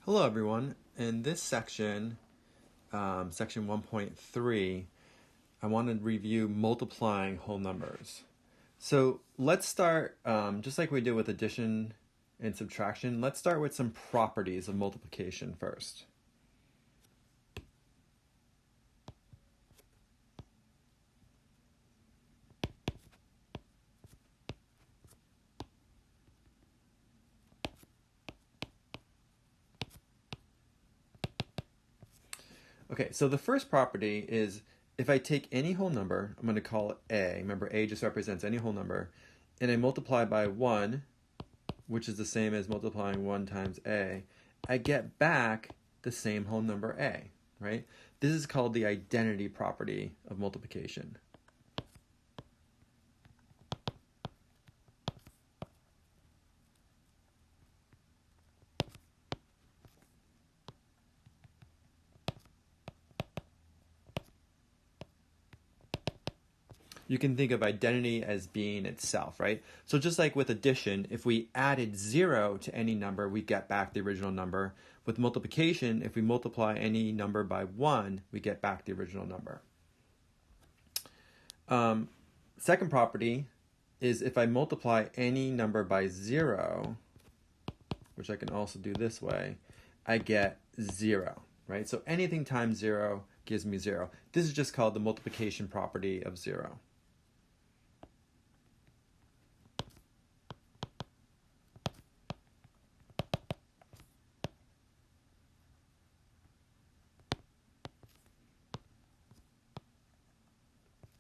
Hello everyone. In this section, section 1.3, I want to review multiplying whole numbers. So let's start, just like we did with addition and subtraction, let's start with some properties of multiplication first. Okay, so the first property is if I take any whole number, I'm going to call it a. Remember, a just represents any whole number, and I multiply by 1, which is the same as multiplying 1 times a, I get back the same whole number a, right? This is called the identity property of multiplication. You can think of identity as being itself, right? So just like with addition, if we added 0 to any number, we get back the original number. With multiplication, if we multiply any number by 1, we get back the original number. Second property is if I multiply any number by 0, which I can also do this way, I get 0, right? So anything times 0 gives me 0. This is just called the multiplication property of 0.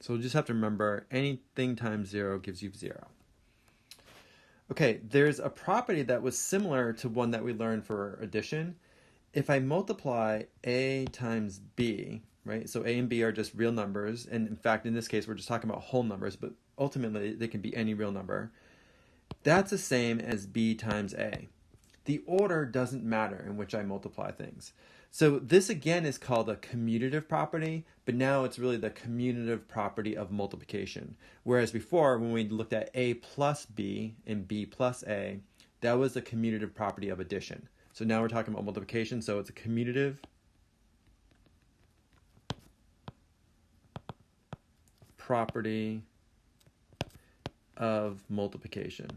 So we'll just have to remember anything times 0 gives you 0. Okay, there's a property that was similar to one that we learned for addition. If I multiply a times b, right? So a and b are just real numbers. And in fact, in this case, we're just talking about whole numbers, but ultimately they can be any real number. That's the same as b times a. The order doesn't matter in which I multiply things. So this again is called a commutative property, but now it's really the commutative property of multiplication. Whereas before, when we looked at a plus b and b plus a, that was the commutative property of addition. So now we're talking about multiplication, so it's a commutative property of multiplication.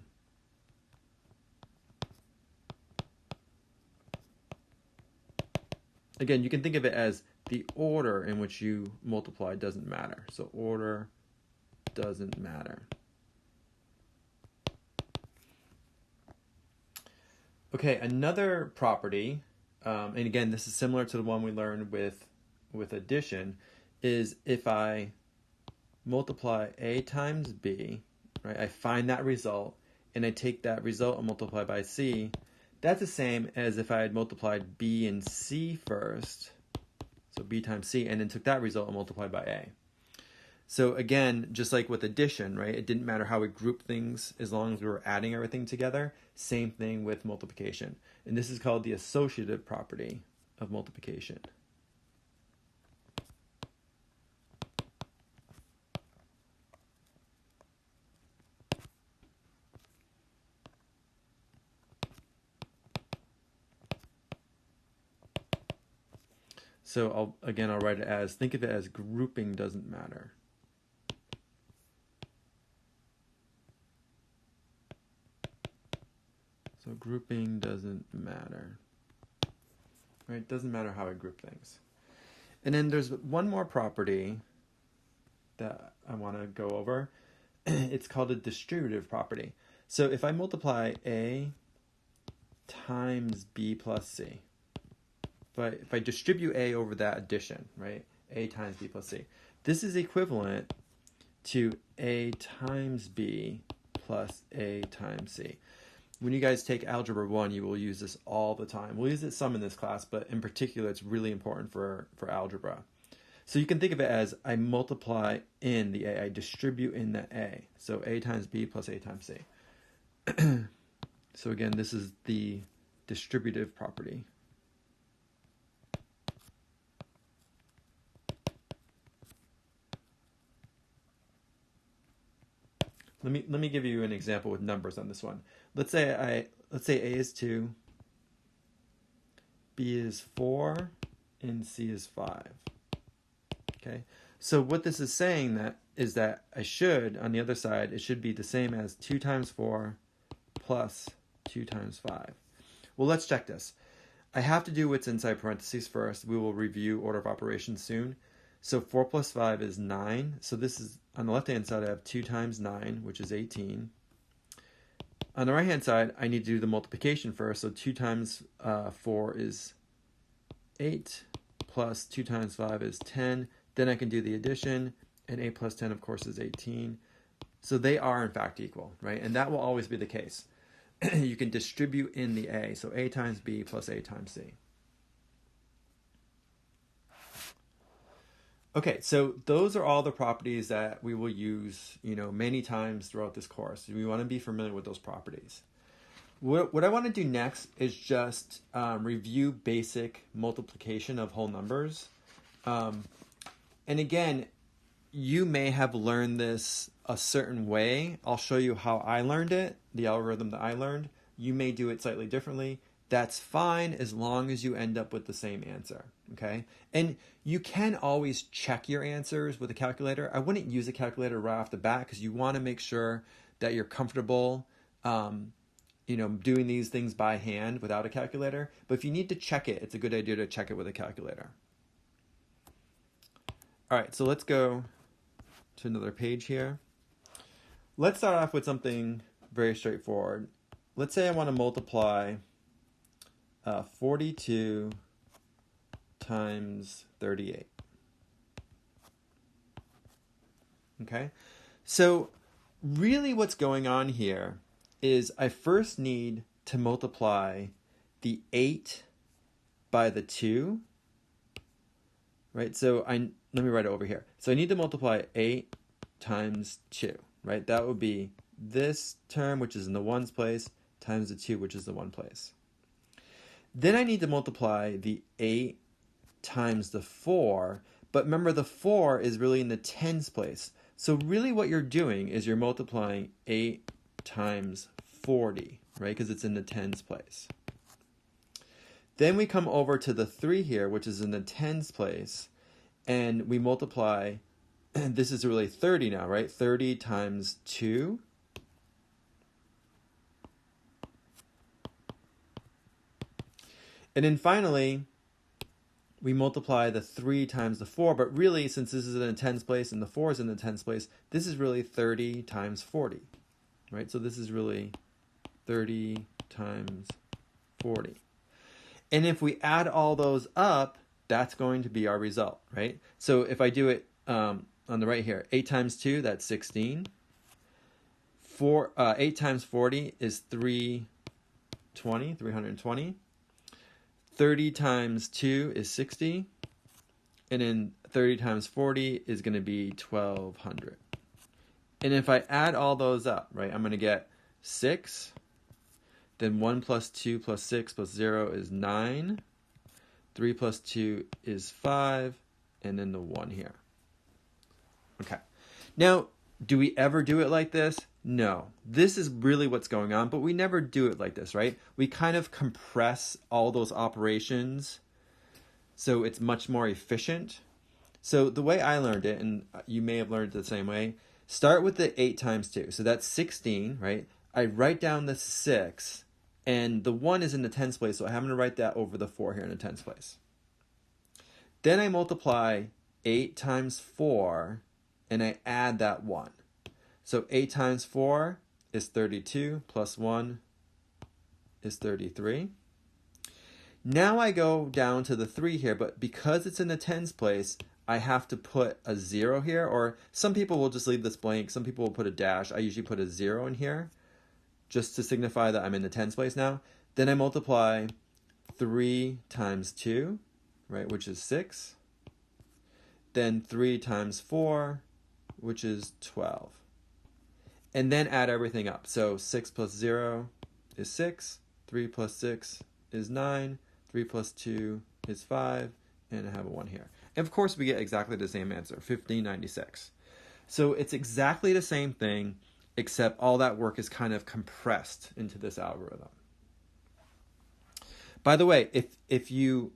Again, you can think of it as the order in which you multiply doesn't matter. So order doesn't matter. Okay, another property, and again, this is similar to the one we learned with addition, is if I multiply a times b, right? I find that result, and I take that result and multiply by c. That's the same as if I had multiplied b and c first, so b times c, and then took that result and multiplied by a. So again, just like with addition, right? It didn't matter how we grouped things as long as we were adding everything together. Same thing with multiplication. And this is called the associative property of multiplication. So I'll write it as, think of it as grouping doesn't matter. So grouping doesn't matter. Right? It doesn't matter how I group things. And then there's one more property that I want to go over. It's called a distributive property. So if I multiply a times b plus c, if I distribute a over that addition, right? A times b plus c. This is equivalent to a times b plus a times c. When you guys take Algebra 1, you will use this all the time. We'll use it some in this class, but in particular, it's really important for algebra. So you can think of it as I multiply in the a, I distribute in the a. So a times b plus a times c. So again, this is the distributive property. Let me give you an example with numbers on this one. Let's say a is 2, B is 4, and C is 5. Okay, so what this is saying is that I should, on the other side, it should be the same as 2 times 4 plus 2 times 5. Well, let's check this. I have to do what's inside parentheses first. We will review order of operations soon. So 4 plus 5 is 9. So this is, on the left-hand side, I have 2 times 9, which is 18. On the right-hand side, I need to do the multiplication first. So 2 times 4 is 8, plus 2 times 5 is 10. Then I can do the addition, and 8 plus 10, of course, is 18. So they are, in fact, equal, right? And that will always be the case. You can distribute in the A. So A times B plus A times C. Okay, so those are all the properties that we will use, many times throughout this course. We want to be familiar with those properties. What I want to do next is just review basic multiplication of whole numbers. And again, you may have learned this a certain way. I'll show you how I learned it, the algorithm that I learned. You may do it slightly differently. That's fine as long as you end up with the same answer, okay? And you can always check your answers with a calculator. I wouldn't use a calculator right off the bat because you want to make sure that you're comfortable doing these things by hand without a calculator. But if you need to check it, it's a good idea to check it with a calculator. All right, so let's go to another page here. Let's start off with something very straightforward. Let's say I want to multiply 42 times 38. Okay, so really what's going on here is I first need to multiply the 8 by the 2, right? So let me write it over here. So I need to multiply 8 times 2, right? That would be this term, which is in the ones place, times the 2, which is the one place. Then I need to multiply the 8 times the 4, but remember the 4 is really in the tens place. So really what you're doing is you're multiplying 8 times 40, right? Because it's in the tens place. Then we come over to the 3 here, which is in the tens place, and we multiply, this is really 30 now, right? 30 times 2. And then finally, we multiply the 3 times the 4, but really, since this is in the tens place and the 4 is in the tens place, this is really 30 times 40, right? So this is really 30 times 40. And if we add all those up, that's going to be our result, right? So if I do it on the right here, 8 times 2, that's 16. 8 times 40 is 320. 30 times 2 is 60. And then 30 times 40 is going to be 1200. And if I add all those up, right, I'm going to get 6. Then 1 plus 2 plus 6 plus 0 is 9. 3 plus 2 is 5. And then the 1 here. Okay. Now, do we ever do it like this? No. This is really what's going on, but we never do it like this, right? We kind of compress all those operations so it's much more efficient. So the way I learned it, and you may have learned it the same way, start with the 8 times 2. So that's 16, right? I write down the 6, and the 1 is in the tens place, so I'm going to write that over the 4 here in the tens place. Then I multiply 8 times 4, and I add that 1. So 8 times 4 is 32, plus 1 is 33. Now I go down to the 3 here, but because it's in the tens place, I have to put a 0 here, or some people will just leave this blank. Some people will put a dash. I usually put a 0 in here just to signify that I'm in the tens place now. Then I multiply 3 times 2, right, which is 6. Then 3 times 4, which is 12. And then add everything up. So 6 plus 0 is 6. 3 plus 6 is 9. 3 plus 2 is 5. And I have a 1 here. And of course, we get exactly the same answer, 1596. So it's exactly the same thing, except all that work is kind of compressed into this algorithm. By the way, if you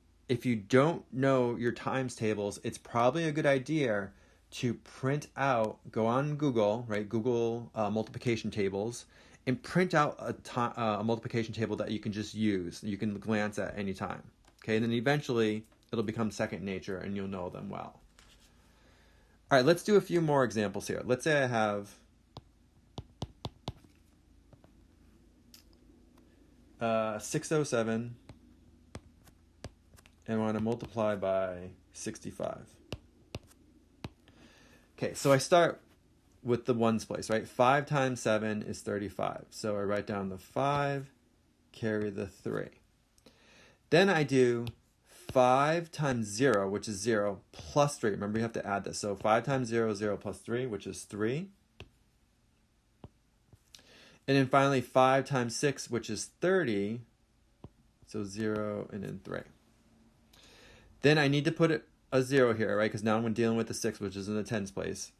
don't know your times tables, it's probably a good idea to print out, go on Google, right? Google multiplication tables, and print out a multiplication table that you can just use. You can glance at any time. Okay, and then eventually it'll become second nature and you'll know them well. All right, let's do a few more examples here. Let's say I have 607 and I want to multiply by 65. Okay, so I start with the ones place, right? 5 times 7 is 35. So I write down the 5, carry the 3. Then I do 5 times 0, which is 0, plus 3. Remember, you have to add this. So 5 times 0 is 0 plus 3, which is 3. And then finally 5 times 6, which is 30. So 0 and then 3. Then I need to put a 0 here, right? Because now I'm dealing with the 6, which is in the tens place.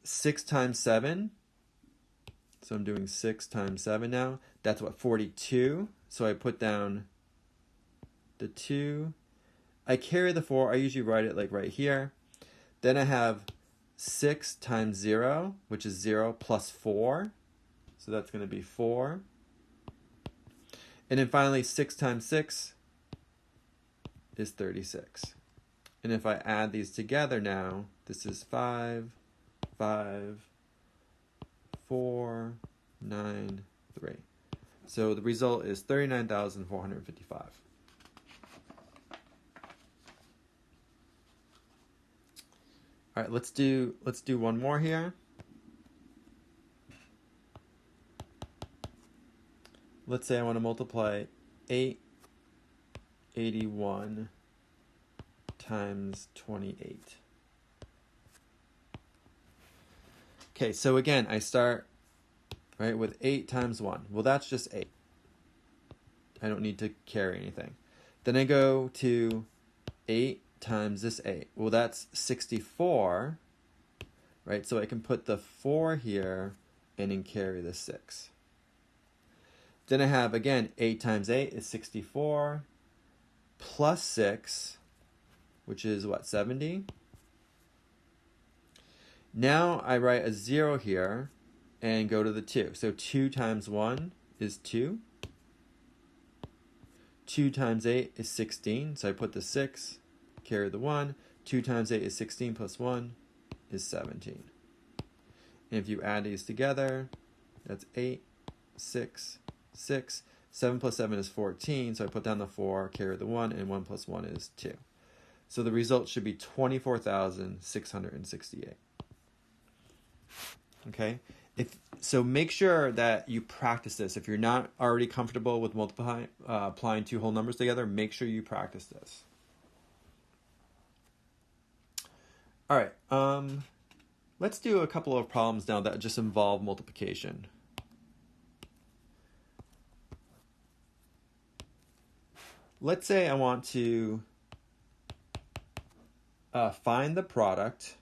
6 times 7. So I'm doing 6 times 7 now. That's what, 42. So I put down the 2. I carry the 4. I usually write it like right here. Then I have 6 times 0, which is 0 plus 4. So that's going to be 4. And then finally 6 times 6 is 36. And if I add these together now, this is 5, 5, 4, 9, 3. So the result is 39,455. All right, let's do one more here. Let's say I want to multiply 881 times 28. Okay, so again, I start right with 8 times 1. Well, that's just 8. I don't need to carry anything. Then I go to 8 times this 8. Well, that's 64, right? So I can put the 4 here and then carry the 6. Then I have, again, 8 times 8 is 64, plus 6, which is what, 70? Now I write a 0 here and go to the 2. So 2 times 1 is 2. 2 times 8 is 16. So I put the 6, carry the 1. 2 times 8 is 16 plus 1 is 17. And if you add these together, that's 8, 6, 6. 7 plus 7 is 14. So I put down the 4, carry the 1, and 1 plus 1 is 2. So the result should be 24,668. Okay? So make sure that you practice this. If you're not already comfortable with applying two whole numbers together, make sure you practice this. All right. Let's do a couple of problems now that just involve multiplication. Let's say I want to find the product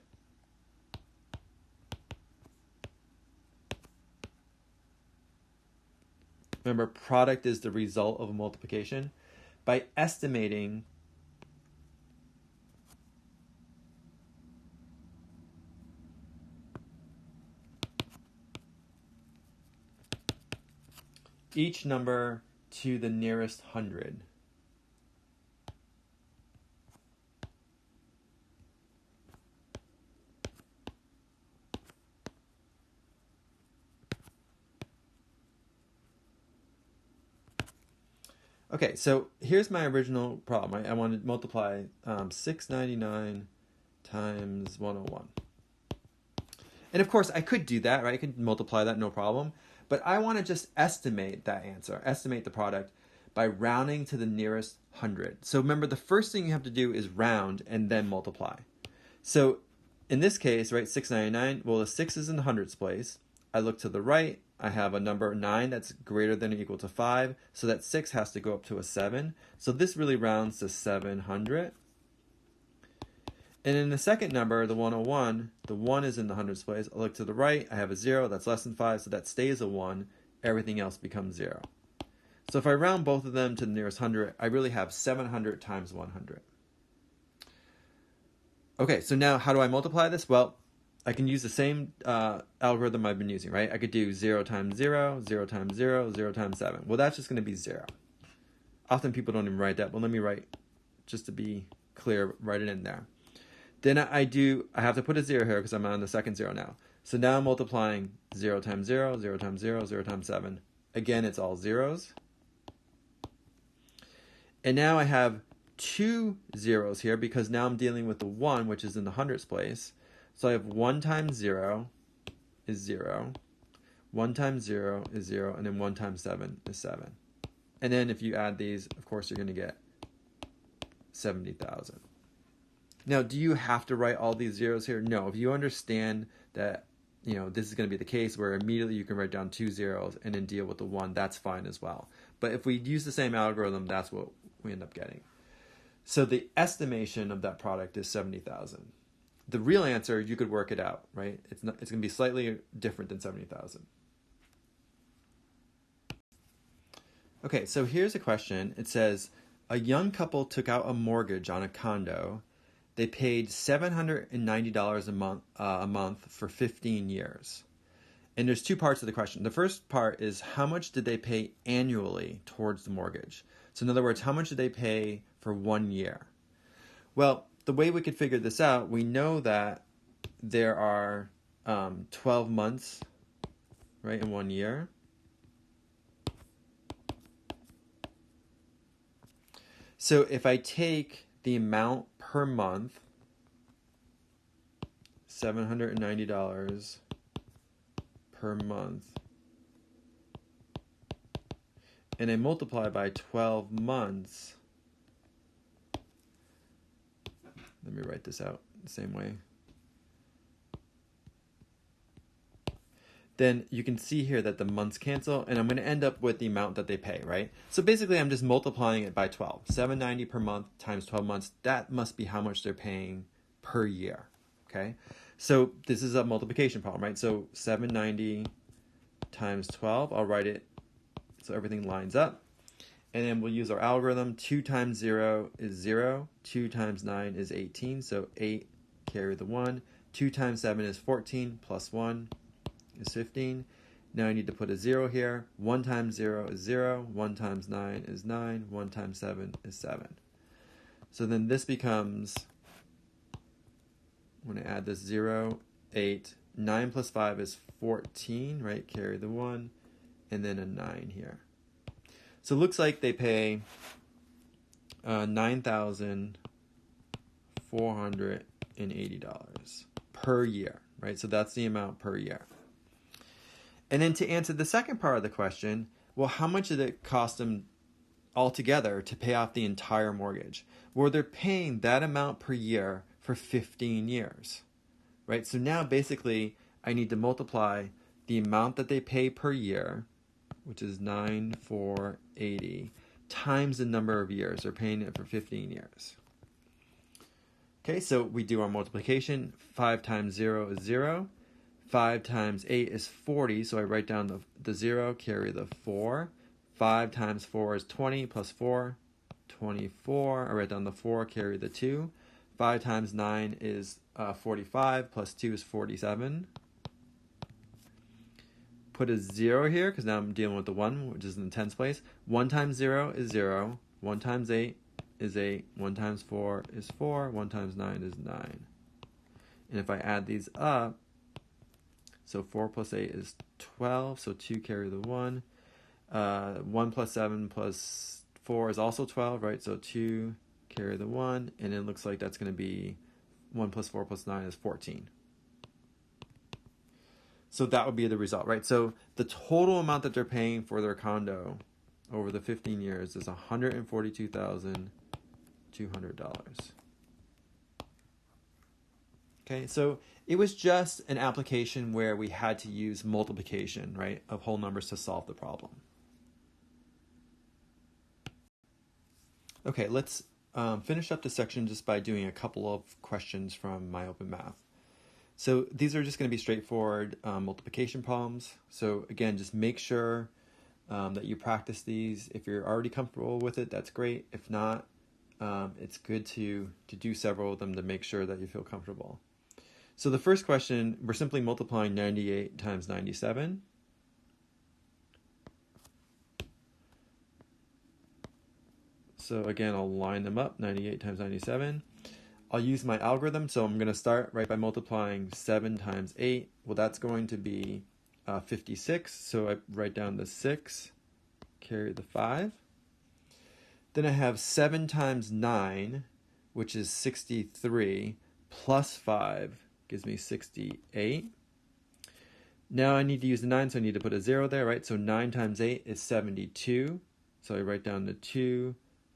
Remember, product is the result of a multiplication. By estimating each number to the nearest 100. Okay, so here's my original problem. I want to multiply 699 times 101. And of course, I could do that, right? I could multiply that, no problem. But I want to just estimate that answer, estimate the product by rounding to the nearest 100. So remember, the first thing you have to do is round and then multiply. So in this case, right, 699, well, the 6 is in the hundreds place. I look to the right. I have a number 9 that's greater than or equal to 5, so that 6 has to go up to a 7. So this really rounds to 700. And in the second number, the 101, the 1 is in the hundreds place. I look to the right, I have a 0 that's less than 5, so that stays a 1. Everything else becomes 0. So if I round both of them to the nearest 100, I really have 700 times 100. Okay, so now how do I multiply this? Well, I can use the same algorithm I've been using, right? I could do 0 times 0, 0 times 0, 0 times 7. Well, that's just going to be 0. Often people don't even write that, but let me write, just to be clear, write it in there. Then I have to put a 0 here because I'm on the second 0 now. So now I'm multiplying 0 times 0, 0 times 0, 0 times 7. Again, it's all zeros. And now I have 2 zeros here because now I'm dealing with the 1, which is in the hundredths place. So I have 1 times 0 is 0. 1 times 0 is 0. And then 1 times 7 is 7. And then if you add these, of course, you're going to get 70,000. Now, do you have to write all these zeros here? No. If you understand that, this is going to be the case where immediately you can write down 2 zeros and then deal with the 1, that's fine as well. But if we use the same algorithm, that's what we end up getting. So the estimation of that product is 70,000. The real answer, you could work it out, right? It's going to be slightly different than 70,000. Okay, so here's a question. It says, a young couple took out a mortgage on a condo. They paid $790 a month for 15 years. And there's two parts of the question. The first part is, how much did they pay annually towards the mortgage? So in other words, how much did they pay for 1 year? Well, the way we could figure this out, we know that there are 12 months, right, in 1 year. So if I take the amount per month, $790 per month, and I multiply by 12 months, let me write this out the same way. Then you can see here that the months cancel, and I'm going to end up with the amount that they pay, right? So basically, I'm just multiplying it by 12. $790 per month times 12 months, that must be how much they're paying per year, okay? So this is a multiplication problem, right? So 790 times 12, I'll write it so everything lines up. And then we'll use our algorithm. 2 times 0 is 0. 2 times 9 is 18, so 8, carry the 1. 2 times 7 is 14, plus 1 is 15. Now I need to put a 0 here. 1 times 0 is 0. 1 times 9 is 9. 1 times 7 is 7. So then this becomes, when I add this 0, 8. 9 plus 5 is 14, right? Carry the 1. And then a 9 here. So it looks like they pay $9,480 per year, right? So that's the amount per year. And then to answer the second part of the question, well, how much did it cost them altogether to pay off the entire mortgage? Well, they're paying that amount per year for 15 years, right? So now basically I need to multiply the amount that they pay per year, which is 9,480, times the number of years. They're paying it for 15 years. Okay, so we do our multiplication. 5 times 0 is 0. 5 times 8 is 40, so I write down the 0, carry the 4. 5 times 4 is 20, plus 4, 24. I write down the 4, carry the 2. 5 times 9 is 45, plus 2 is 47. Put a 0 here, because now I'm dealing with the 1, which is in the tens place. 1 times 0 is 0. 1 times 8 is 8. 1 times 4 is 4. 1 times 9 is 9. And if I add these up, so 4 plus 8 is 12, so 2 carry the 1. 1 plus 7 plus 4 is also 12, right? So 2 carry the 1, and it looks like that's going to be 1 plus 4 plus 9 is 14. So that would be the result, right? So the total amount that they're paying for their condo over the 15 years is $142,200. Okay, so it was just an application where we had to use multiplication, right, of whole numbers to solve the problem. Okay, let's finish up this section just by doing a couple of questions from my open math. So these are just going to be straightforward multiplication problems. So again, just make sure that you practice these. If you're already comfortable with it, that's great. If not, it's good to do several of them to make sure that you feel comfortable. So the first question, we're simply multiplying 98 times 97. So again, I'll line them up, 98 times 97. I'll use my algorithm, so I'm going to start right by multiplying 7 times 8. Well, that's going to be 56, so I write down the 6, carry the 5. Then I have 7 times 9, which is 63, plus 5 gives me 68. Now I need to use the 9, so I need to put a 0 there, right? So 9 times 8 is 72. So I write down the 2,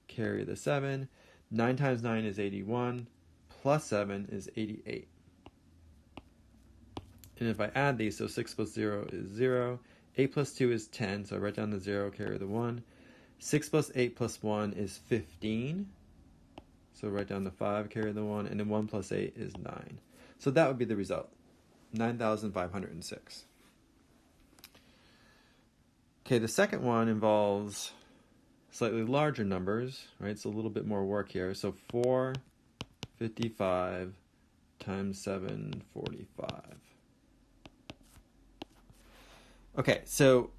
carry the 7. 9 times 9 is 81, plus 7 is 88. And if I add these, so 6 plus 0 is 0. 8 plus 2 is 10, so I write down the 0, carry the 1. 6 plus 8 plus 1 is 15. So write down the 5, carry the 1, and then 1 plus 8 is 9. So that would be the result, 9,506. Okay, the second one involves slightly larger numbers, right? It's a little bit more work here. So 455 times 745. Okay, so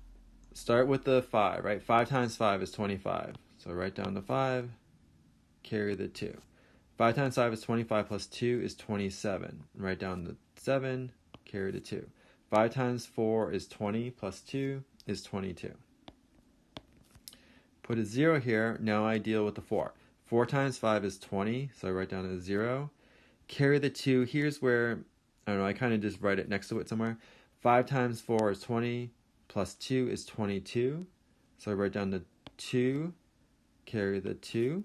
start with the 5, right? 5 times 5 is 25. So write down the 5, carry the 2. 5 times 5 is 25 plus 2 is 27. Write down the 7, carry the 2. 5 times 4 is 20 plus 2 is 22. Put a 0 here. Now I deal with the 4. 4 times 5 is 20, so I write down a 0. Carry the 2. Here's where, I don't know, I kind of just write it next to it somewhere. 5 times 4 is 20, plus 2 is 22. So I write down the 2, carry the 2.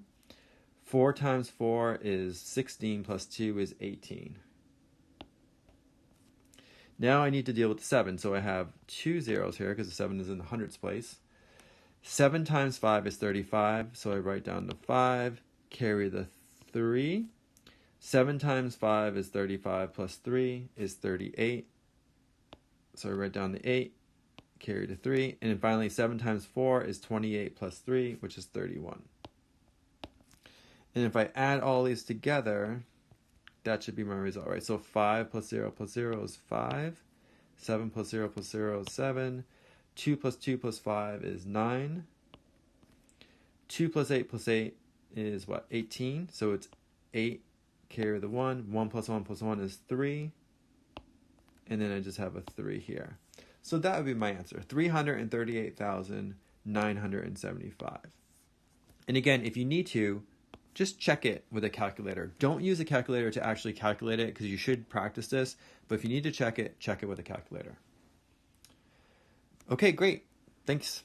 4 times 4 is 16, plus 2 is 18. Now I need to deal with the 7, so I have 2 zeros here because the 7 is in the hundreds place. 7 times 5 is 35, so I write down the 5, carry the 3. 7 times 5 is 35, plus 3 is 38. So I write down the 8, carry the 3. And then finally, 7 times 4 is 28 plus 3, which is 31. And if I add all these together, that should be my result, right? So 5 plus 0 is 5. 7 plus 0 plus 0 is 7. 2 plus 2 plus 5 is 9. 2 plus 8 is what? 18. So it's 8, carry the 1. 1 plus 1 plus 1 is 3. And then I just have a 3 here. So that would be my answer, 338,975. And again, if you need to, just check it with a calculator. Don't use a calculator to actually calculate it because you should practice this. But if you need to check it with a calculator. Okay, great. Thanks.